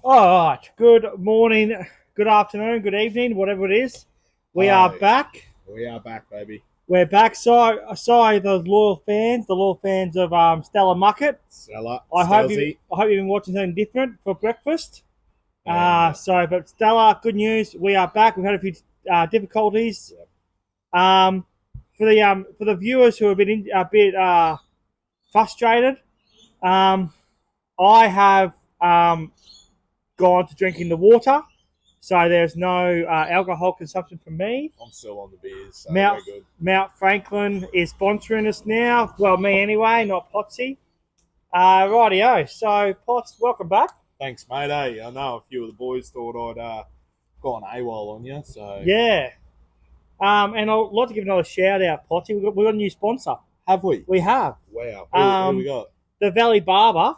All right. Good morning, good afternoon, good evening, whatever it is. We are Hi, back. we are back, baby. We're back. Sorry, the loyal fans of Stella Mucket. Stella, I hope you, Stelzy, I hope you've been watching something different for breakfast. and But Stella, good news. We are back. We've had a few difficulties. yep. Um, for the viewers who have been a bit frustrated, um, I have gone to drinking the water. So there's no alcohol consumption from me. I'm still on the beers, so Mount we're good. Mount Franklin is sponsoring us now. Well, me anyway, not Potsy. Rightio. So Potts, welcome back. Thanks, mate. Hey, I know a few of the boys thought I'd gone AWOL on you, so Yeah. And I'd like to give another shout out, Potsy. We've got a new sponsor. have we? We have Wow, who we um, got? the Valley Barber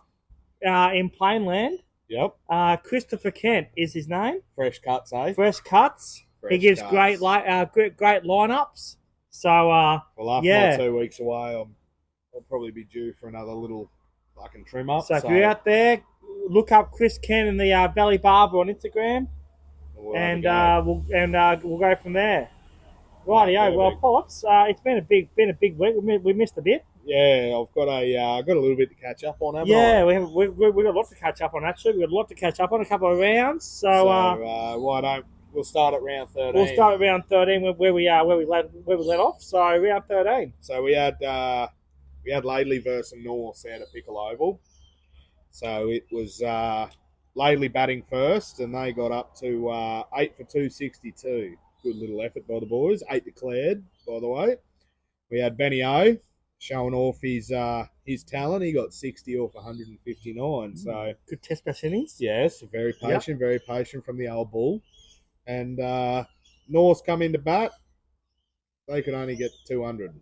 in Plainland. Yep, Christopher Kent is his name. fresh cuts, eh? Fresh cuts. He Fresh gives cuts. great lineups. So Well, after my yeah. 2 weeks away, I'll probably be due for another little fucking trim up. So if you're out there, look up Chris Ken and the Valley Barber on Instagram, we'll have a and go. we'll go from there. No, Rightio. Well, perfect. Potts, it's been a big week. We missed a bit. Yeah, I've got a little bit to catch up on, haven't I? Yeah, we got a lot to catch up on. Actually, we got a lot to catch up on. A couple of rounds. So Why don't we'll start at round we'll 13? start at round 13 where we let off. So round 13. So we had Laidley versus North out at Pickle Oval. So it was Laidley batting first, and they got up to 8 for 262. Good little effort by the boys. 8 declared, by the way. We had Benny O showing off his talent. He got 60 off 159. So Good test percentage. yes, very patient from the old bull. And North's come into bat. They could only get 200.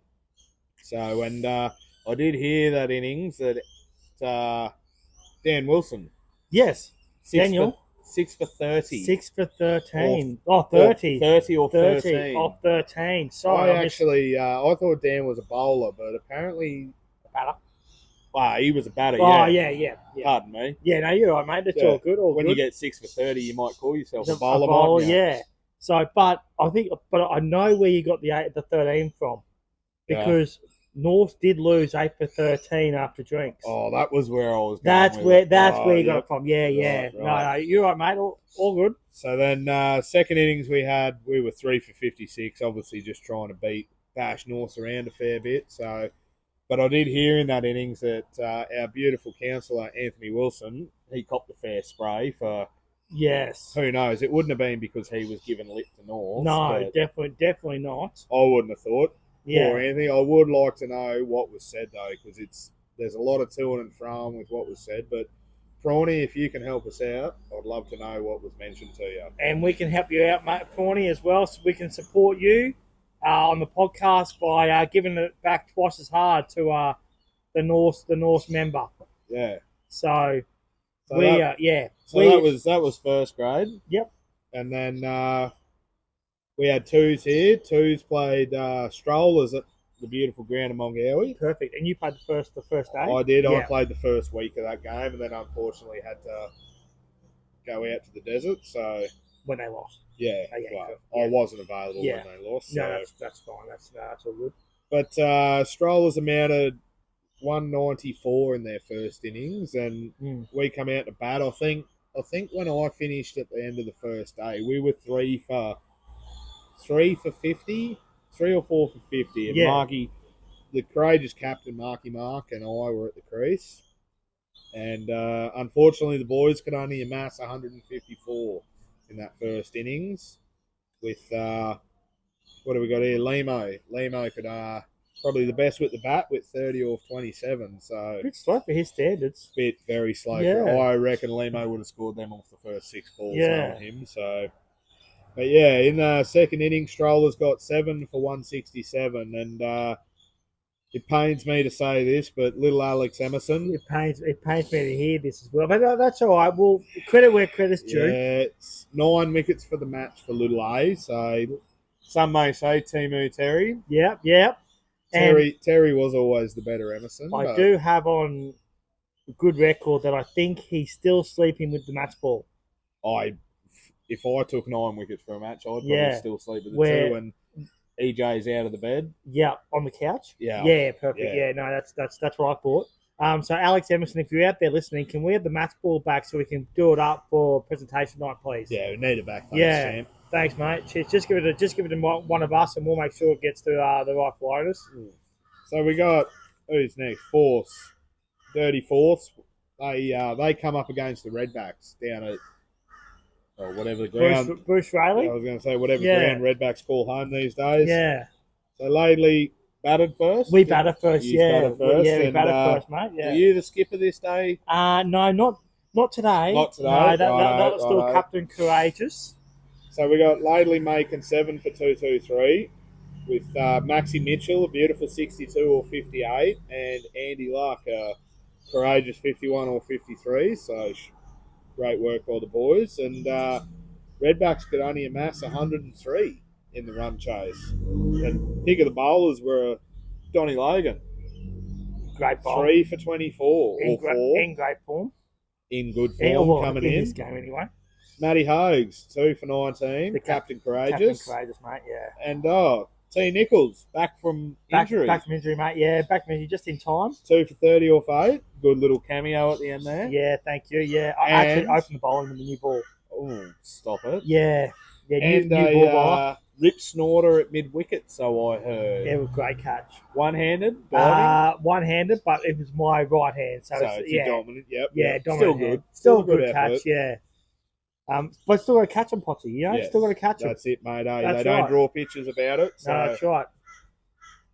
So, and I did hear that innings that Dan Wilson Yes, six for Daniel. 6 for 30 6 for or 13. Oh, or 30. 30 or 30 13. off 13. I Sorry, I missed actually I thought Dan was a bowler, but apparently, the batter. he was a batter. Oh, Yeah, yeah. pardon me. Yeah, no, you're right, mate. That's Yeah. all good, all When good. you get 6 for 30, you might call yourself It's a bowler, bowler, mightn't you? yeah. So, but I know where you got the 13 from Yeah. because North did lose 8 for 13 after drinks. Oh, that was where I was going with it. That's where you got Yep. it from. Yeah. Right. No, you're right, mate. All good. So then, second innings we were 3 for 56. Obviously, just trying to beat Bash North around a fair bit. So, but I did hear in that innings that our beautiful counsellor Anthony Wilson he copped a fair spray for Yes. who knows. It wouldn't have been because he was given lip to North. No, definitely not. I wouldn't have thought. Yeah. Poor Anthony. I would like to know what was said though, because there's a lot of to and from with what was said, but. Prawny, if you can help us out, I'd love to know what was mentioned to you. And we can help you out, mate, Prawny, as well, so we can support you on the podcast by giving it back twice as hard to the North member. Yeah. So So that was first grade. Yep. And then we had twos here. Twos played Strollers at the beautiful ground in Mongowie. Perfect. And you played the first day? I did. Yeah. I played the first week of that game, and then unfortunately had to go out to the desert. So when they lost. yeah, yeah. I wasn't available Yeah. when they lost. So. No, that's fine. That's all good. But Strollers amounted 194 in their first innings, and we come out to bat. I think when I finished at the end of the first day, we were 3 for 50, 3 or 4 for 50. And Yeah. Marky, the courageous captain, Marky Mark, and I were at the crease. And unfortunately, the boys could only amass 154 in that first innings. With what have we got here? Limo. Limo could probably the best with the bat with 30 off 27. So a bit slow for his standards. Very slow. Yeah. I reckon Limo would have scored them off the first 6 balls Yeah. on him. So, but yeah, in the second inning, Strollers got 7 for 167, and it pains me to say this, but little Alex Emerson. It pains me to hear this as well, but that's all right. Well, credit where credit's due. Yeah, it's 9 wickets for the match for little A. So some may say Timu Terry. Yep. Terry was always the better Emerson. I do have on good record that I think he's still sleeping with the match ball. if I took 9 wickets for a match, I'd probably Yeah. still sleep with the Where- 2 and EJ's out of the bed. Yeah, on the couch. Yeah. Yeah, perfect. Yeah. Yeah, no, that's what I thought. So Alex Emerson, if you're out there listening, can we have the match ball back so we can do it up for presentation night, please? Yeah, we need it back. Thanks, Yeah. champ. Thanks, mate. Cheers. Just give it to one of us, and we'll make sure it gets to the rightful owners. So we got who's next? Fourth, Dirty Fourths. They come up against the Redbacks down at whatever the ground. Bruce Rayleigh. I was going to say whatever Yeah. ground Redbacks call home these days. Yeah. So Laidley batted first. We batted first. You Yeah. batted first. We and, batted first, mate. Yeah. Were you the skipper this day? No, not today. Not today. No, that was still Captain Courageous. So we got Laidley making 7 for 223 with Maxi Mitchell, a beautiful 62 or 58, and Andy Luck, a courageous 51 or 53. So great work by the boys. And Redbacks could only amass 103 in the run chase. And pick of the bowlers were Donny Logan. Great bowl. 3 for 24 or 4. In great form. In good form coming in. this game anyway. Matty Hogues, 2 for 19. The Captain Courageous. Captain Courageous, mate, yeah. And T. Nichols, back from injury. Back from injury, mate, yeah. Back from injury just in time. 2 for 30 off 8. Good little cameo at the end there. Yeah, thank you. Yeah, I actually opened the bowling with the new ball. Oh, stop it. Yeah. And new ball bowler. Rip snorter at mid-wicket, so I heard. Yeah, it was a great catch. One-handed? One-handed, but it was my right hand. So it's yeah. dominant, yep. Yeah, dominant. Still hand. good. Still a good catch, yeah. But still got to catch them, Potty. You know, Yes, still got to catch them. That's it, mate. That's they don't right. draw pictures about it. So. No, that's right.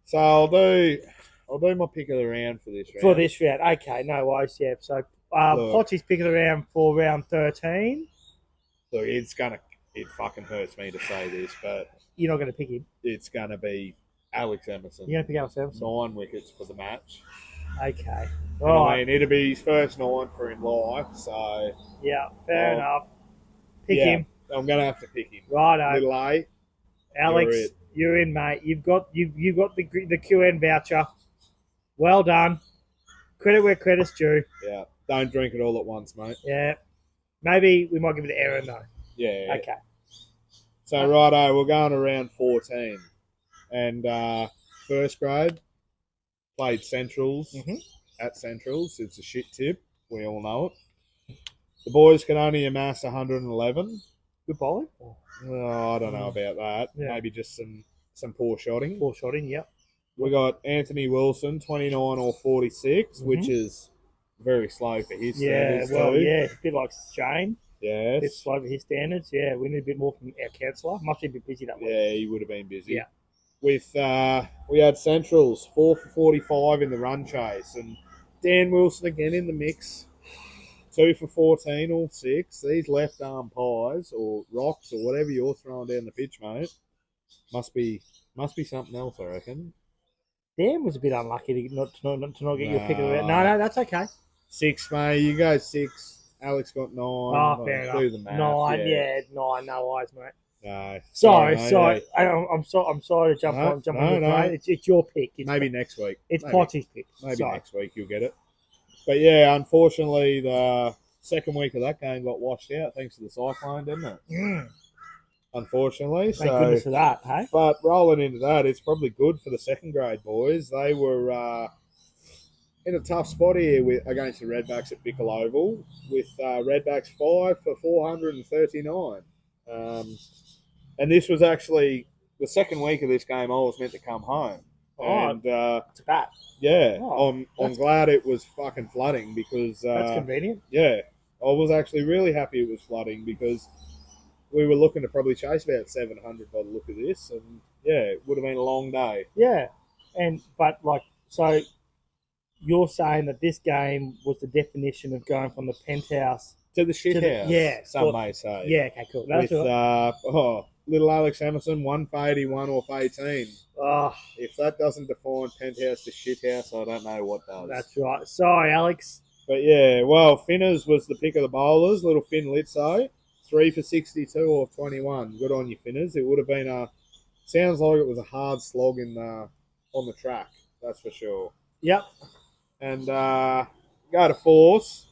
So I'll do my pick of the round for this round. For this round, okay, no worries. Yeah, so Potty's pick of the round for round 13. Look, it fucking hurts me to say this, but you're not going to pick him. It's going to be Alex Emerson. You're going to pick Alex Emerson? 9 wickets for the match. Okay. All right. I mean, it'll be his first 9 for in life, so. Yeah, fair enough. Pick him. I'm going to have to pick him. Righto. Little A. Alex, you're in, mate. You've got the QN voucher. Well done. Credit where credit's due. Yeah. Don't drink it all at once, mate. Yeah. Maybe we might give it to Aaron, though. Yeah. Okay. So, righto, we're going to round 14. And first grade, played Centrals at Centrals. It's a shit tip. We all know it. The boys can only amass 111. Good bowling? I don't know about that. Yeah. Maybe just some poor shotting. Poor shotting, yep. We got Anthony Wilson, 29 or 46, which is very slow for his standards. Yeah, a bit like Shane. Yes. A bit slow for his standards. Yeah, we need a bit more from our counsellor. Must be a bit busy that week. Yeah, he would have been busy. Yeah. With we had Centrals, 4 for 45 in the run chase, and Dan Wilson again in the mix. 2 for 14, all 6. These left arm pies or rocks or whatever you're throwing down the pitch, mate, must be something else, I reckon. Dan was a bit unlucky to not get your pick of the round. No, that's okay. 6, mate. You go 6. Alex got 9. Oh, fair enough. Do the math. 9, 9. No eyes, mate. No. Sorry. Mate, I'm sorry to jump on the plate. It's your pick. Maybe next week. It's Potty's pick. Maybe next week you'll get it. But yeah, unfortunately, the second week of that game got washed out thanks to the cyclone, didn't it? Unfortunately. Thank goodness for that, hey? But rolling into that, it's probably good for the second grade boys. They were in a tough spot here against the Redbacks at Bickle Oval with Redbacks 5 for 439. And this was actually the second week of this game I was meant to come home. And it's a bat. Yeah, I'm glad it was fucking flooding because that's convenient. Yeah, I was actually really happy it was flooding because we were looking to probably chase about 700 by the look of this, and yeah, it would have been a long day. Yeah, so you're saying that this game was the definition of going from the penthouse to the shit house. Yeah, some may say. Yeah, okay, cool. That's with right. Little Alex Emerson, 1 for 81 off 18. Oh, if that doesn't define penthouse to shithouse, I don't know what does. That's right. Sorry, Alex. But yeah, well, Finners was the pick of the bowlers. Little Finn Litso, 3 for 62 off 21. Good on you, Finners. It would have been sounds like it was a hard slog on the track. That's for sure. Yep. And go to Force.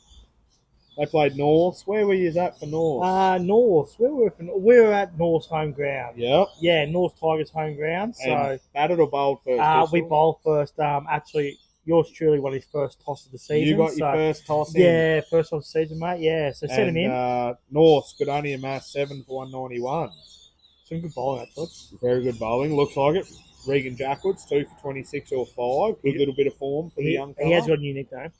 They played North. Where were you at for North? North. We were at North's home ground. Yep. Yeah, North Tigers home ground. So And batted or bowled first? we bowled first. Actually, yours truly won his first toss of the season. You got your first toss in. Yeah, first toss of the season, mate. Yeah, so send him in. North could only amass 7 for 191. Some good bowling, actually. Very good bowling. Looks like it. Regan Jackwoods, 2 for 26 or 5. Good little bit of form for the young fella. He has got a new nickname.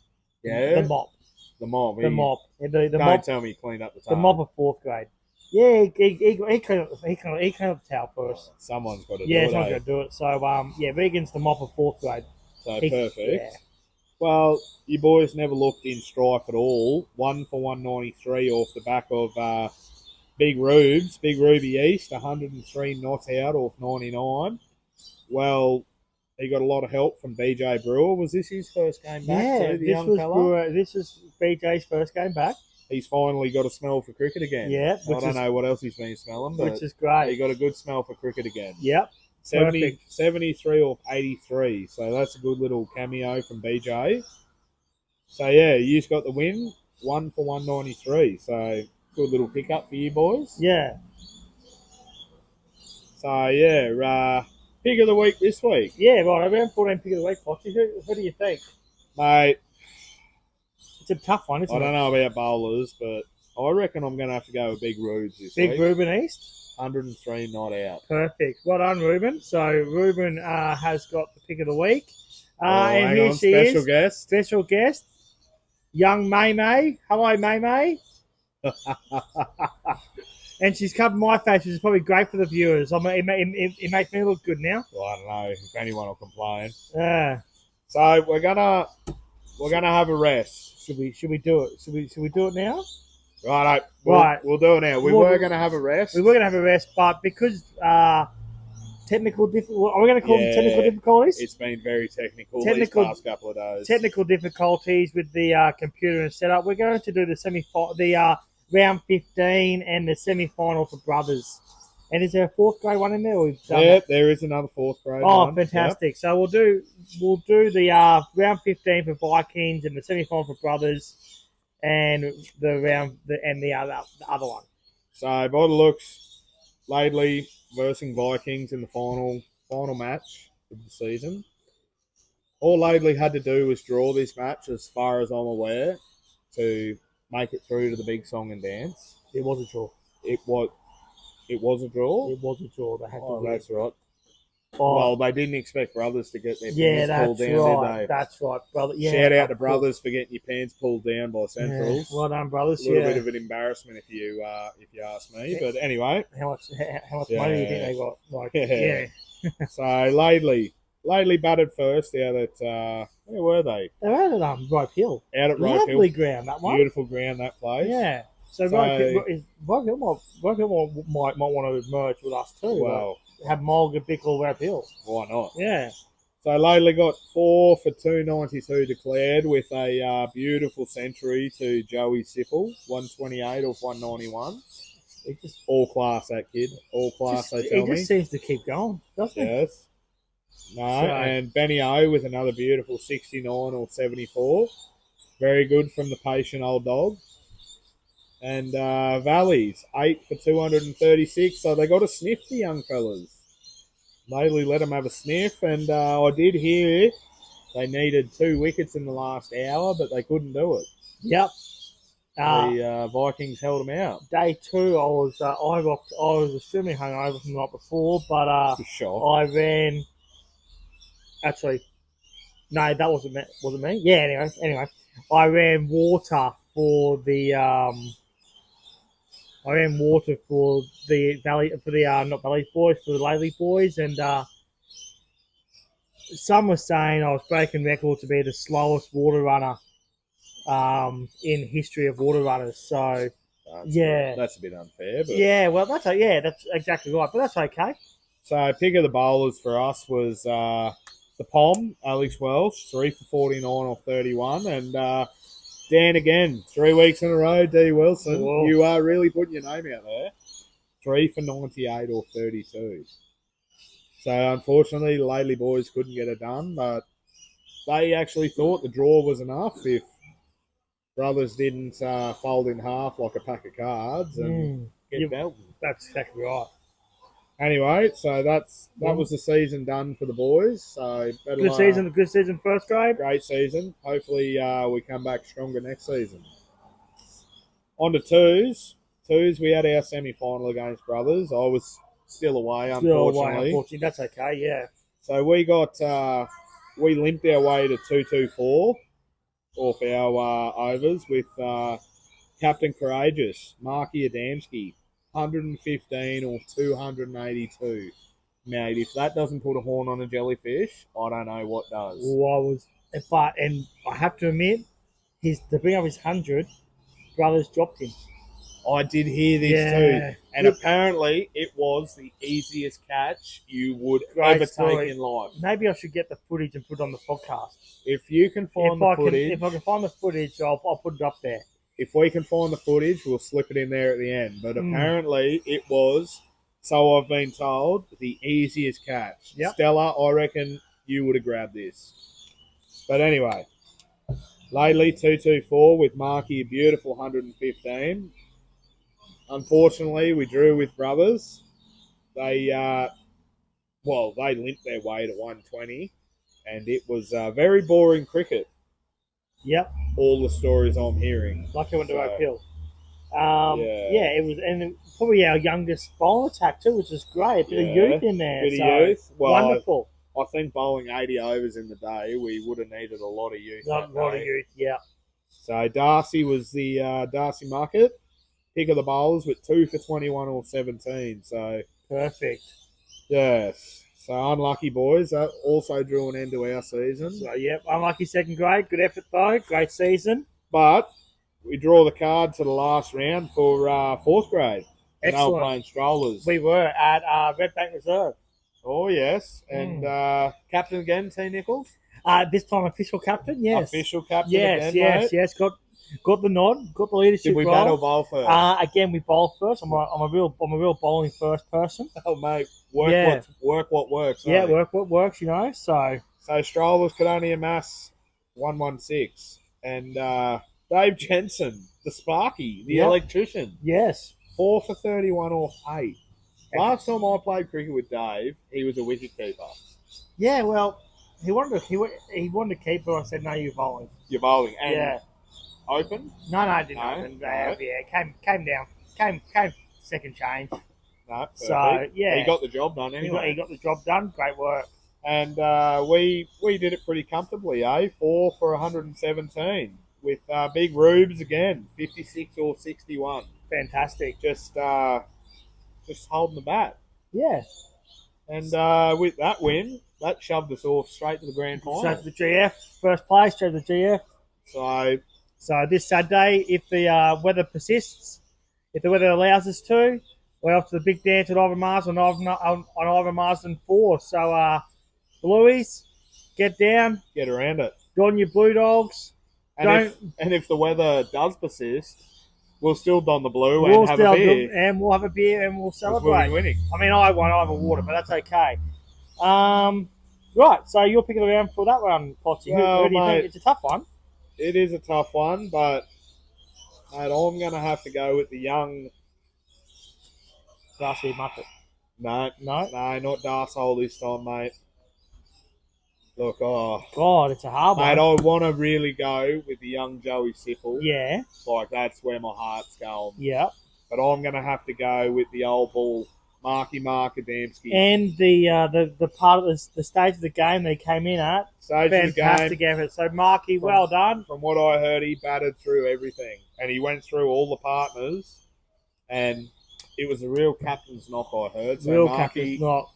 Yeah. The Mop. The Mob. The Mop. The Don't Mop. tell me he cleaned up the The towel. Mop of 4th grade. Yeah, he cleaned up the towel first. Someone's got to do it. Yeah, someone's got to do it. So, Regan's the Mop of 4th grade. So perfect. Yeah. Well, you boys never looked in strife at all. 1 for 193 off the back of Big Ruby East, 103 not out off 99. Well, he got a lot of help from BJ Brewer. Was this his first game back too, the young fella? This is BJ's first game back. He's finally got a smell for cricket again. Yeah. I don't know what else he's been smelling, but which is great. he got a good smell for cricket again. Yep. 73 off 83. So that's a good little cameo from BJ. So, yeah, you just got the win. 1 for 193. So, good little pickup for you boys. Yeah. So, yeah, pick of the week this week. Yeah, right. Around 14 pick of the week, Foxy. Who do you think? Mate, it's a tough one, isn't it? I don't know about bowlers, but I reckon I'm going to have to go with Big Rubes this week. Big Ruben East? 103 not out. Perfect. Well done, Ruben. So, Ruben has got the pick of the week. And here she is. Special guest. Young May May. Hello, May May. And she's covered my face, which is probably great for the viewers. It makes me look good now. Well, I don't know if anyone will complain. Yeah. So we're gonna have a rest. Should we do it? Should we do it now? Right. We'll do it now. We were gonna have a rest. We were gonna have a rest, but because technical difficulties. Are we going to call them technical difficulties? It's been very technical these past couple of days. Technical difficulties with the computer and setup. We're going to do the round 15 and the semi-final for brothers. And is there a 4th grade one in there? There is another 4th grade one. Oh, fantastic! Yep. So we'll do the round 15 for Vikings and the semi-final for brothers, and the other one. So by the looks, Laidley versus Vikings in the final match of the season. All Laidley had to do was draw this match, as far as I'm aware, to make it through to the big song and dance. It was a draw. It was a draw? It was a draw. They had to win. That's right. Oh. Well, they didn't expect brothers to get their pants pulled down, did they? That's right, brother. Yeah, shout out to brothers for getting your pants pulled down by Centrals. Yeah. Well done, brothers. A little bit of an embarrassment if you ask me. But anyway, how much money do you think they got? So Laidley batted first out at where were they? They're out at Rope Hill. Out at Rope Hill. Lovely ground, that one. Beautiful ground, that place. Yeah. So Rope Hill might want to merge with us too. Well, have Mulga, Bickle, Rope Hill. Why not? Yeah. So Laidley got 4 for 292 declared with a beautiful century to Joey Sipple, 128 off 191. All class, that kid. All class, they tell me. He just seems to keep going, doesn't he? Yes. No, and Benny O with another beautiful 69 or 74. Very good from the patient old dog. And Valleys, 8 for 236. So they got a sniff, the young fellas. Laidley let them have a sniff. And I did hear they needed 2 wickets in the last hour, but they couldn't do it. Yep. The Vikings held them out. Day 2, I was extremely hungover from the night before, but I ran. Actually, no, that wasn't me. Was it me? Yeah. Anyway, I ran water for the Valley for the not Valley boys, for the Laidley boys, and some were saying I was breaking record to be the slowest water runner in history of water runners. So that's a bit unfair. But well, that's exactly right, but that's okay. So pick of the bowlers for us was the Pom, Alex Welsh, 3 for 49 off 31, and Dan again, 3 weeks in a row, D Wilson. Whoa. You are really putting your name out there. 3 for 98 or 32. So unfortunately, the Laidley boys couldn't get it done, but they actually thought the draw was enough. If brothers didn't fold in half like a pack of cards and get belted. That's exactly right. Anyway, so that was the season done for the boys. So Good season, first grade. Great season. Hopefully, we come back stronger next season. On to twos. Twos, we had our semi-final against brothers. I was still away, unfortunately. That's okay, yeah. So we limped our way to 2-2-4 off our overs with Captain Courageous, Marky Adamski, 115 or 282. Mate, if that doesn't put a horn on a jellyfish, I don't know what does. Well, and I have to admit, to bring up his 100, brothers dropped him. I did hear this too. And apparently it was the easiest catch you would ever take in life. Maybe I should get the footage and put it on the podcast. If you can find the footage. If I can find the footage, I'll put it up there. If we can find the footage, we'll slip it in there at the end. But apparently it was, so I've been told, the easiest catch. Yep. Stella, I reckon you would have grabbed this. But anyway, lately 2-2-4 with Marky, a beautiful 115. Unfortunately, we drew with brothers. They limped their way to 120, and it was very boring cricket. Yep. All the stories I'm hearing. Like I went to Oak Hill. It was, and probably our youngest bowling attack too, which is great. Bit of youth in there. Bit of youth. Well, wonderful. I think bowling 80 overs in the day, we would have needed a lot of youth. A lot of youth, yeah. So Darcy was the Darcy Market. Pick of the bowlers with 2 for 21 or 17. So perfect. Yes. So unlucky boys. That also drew an end to our season. So unlucky second grade. Good effort though. Great season. But we draw the card to the last round for fourth grade. Excellent. And they were playing strollers. We were at Red Bank Reserve. Oh yes. And captain again, T Nichols. This time official captain. Yes. Official captain. Yes. Again, mate. Yes. Got the nod, got the leadership. Did we battle bowl first? Again, we bowl first. I'm a real bowling first person. Oh mate, work what works. Yeah, work what works. So strollers could only amass 116, and Dave Jensen, the Sparky, the electrician. Yes, 4 for 31 off 8. Last time I played cricket with Dave, he was a wicket keeper. Yeah, well, he wanted to keep, but I said no, you're bowling. You're bowling, and open? No, I didn't open. Came down. Came second change. No, perfect. So he got the job done anyway. He got the job done. Great work. And we did it pretty comfortably, 4 for 117 with big Rubes again, 56 or 61. Fantastic. Just holding the bat. Yeah. And with that win, that shoved us off straight to the grand final. Straight to the GF, first place, straight to the GF. So this Saturday, if the weather persists, if the weather allows us to, we're off to the big dance at Ivan Marsden on Ivan Marsden 4. So, Blueies, get down. Get around it. Go on your Blue Dogs. And if the weather does persist, we'll still don the blue and have a beer. And we'll have a beer and we'll celebrate. We'll be winning. I mean, I won't. I have a water, but that's okay. Right, so you're picking around for that one, Potty. Well, who do you think? It's a tough one. It is a tough one, but mate, I'm going to have to go with the young Darcy Muppet. No, not Darsehole this time, mate. Look, God, it's a hard one. Mate, I want to really go with the young Joey Sipple. Yeah. Like, that's where my heart's going. Yeah. But I'm going to have to go with the old bull, Marky Adamski. And the part of the stage of the game they came in at. Fantastic effort. So, Marky, well done. From what I heard, he batted through everything. And he went through all the partners. And it was a real captain's knock, I heard. So, captain's knock.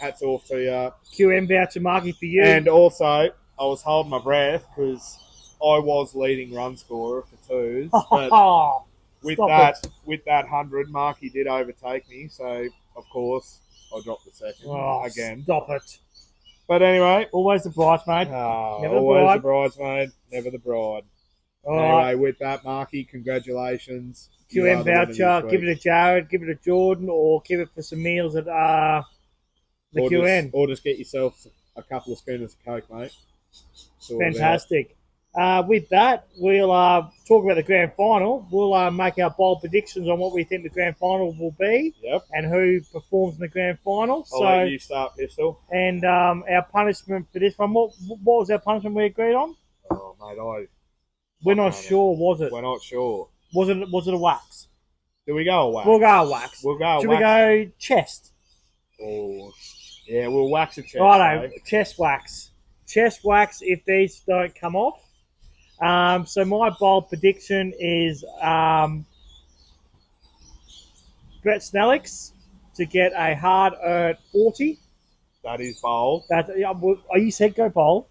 Hats off to you. QM voucher, Marky, for you. And also, I was holding my breath because I was leading run scorer for twos. But with that 100, Marky did overtake me. So, of course, I dropped the second again. Stop it. But anyway. Always the bridesmaid. Always the bridesmaid, never the bride. Anyway, with that, Marky, congratulations. QM voucher, give it to Jared, give it to Jordan, or give it for some meals at the QN. Or just get yourself a couple of schooners of Coke, mate. Fantastic. with that, we'll talk about the grand final. We'll make our bold predictions on what we think the grand final will be. Yep. And who performs in the grand final. I'll let you start, Pistol. And our punishment for this one, what was our punishment we agreed on? Oh, mate, we're not sure, was it? We're not sure. Was it a wax? Do we go a wax? We'll go a wax. Should we go chest? Oh, yeah, we'll wax a chest. Righto, chest wax. Chest wax if these don't come off. So my bold prediction is Brett Snellix to get a hard-earned 40. That is bold. You said go bold.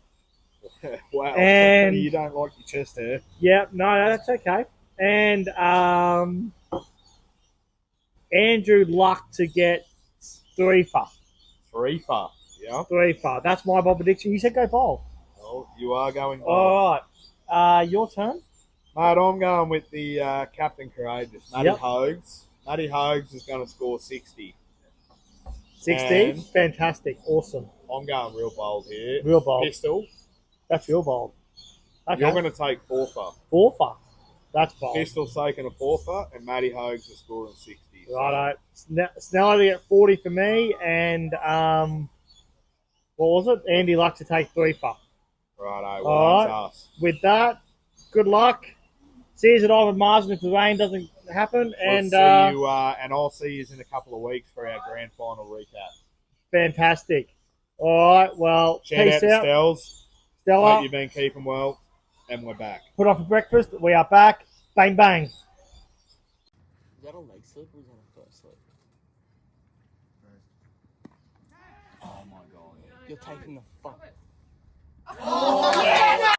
Wow. And you don't like your chest hair. Yeah, no, that's okay. And Andrew Luck to get 3 for. 3 for, yeah. 3 for. That's my bold prediction. You said go bold. Oh, you are going bold. All right. Your turn. Mate, I'm going with the Captain Courageous, Matty Hogues. Matty Hogues is going to score 60. 60? Fantastic. Awesome. I'm going real bold here. Real bold. Pistol. That's real bold. Okay. You're going to take 4 for. 4 for. That's bold. Pistol's taking a 4 for, and Matty Hogues is scoring 60. Righto. Snell to get 40 for me, and what was it? Andy Luck to take 3 for. Righto. Well, that's us. With that, good luck. See you at Ivan Marsden if the rain doesn't happen. And I'll see you in a couple of weeks for our grand final recap. Fantastic. All right, well, Shout peace out to out. Stella. Hope you've been keeping well, and we're back. Put on for breakfast. We are back. Bang, bang. Is that a leg slip or is that a foot slip? Oh my god. You're taking the fuck. Oh, yeah,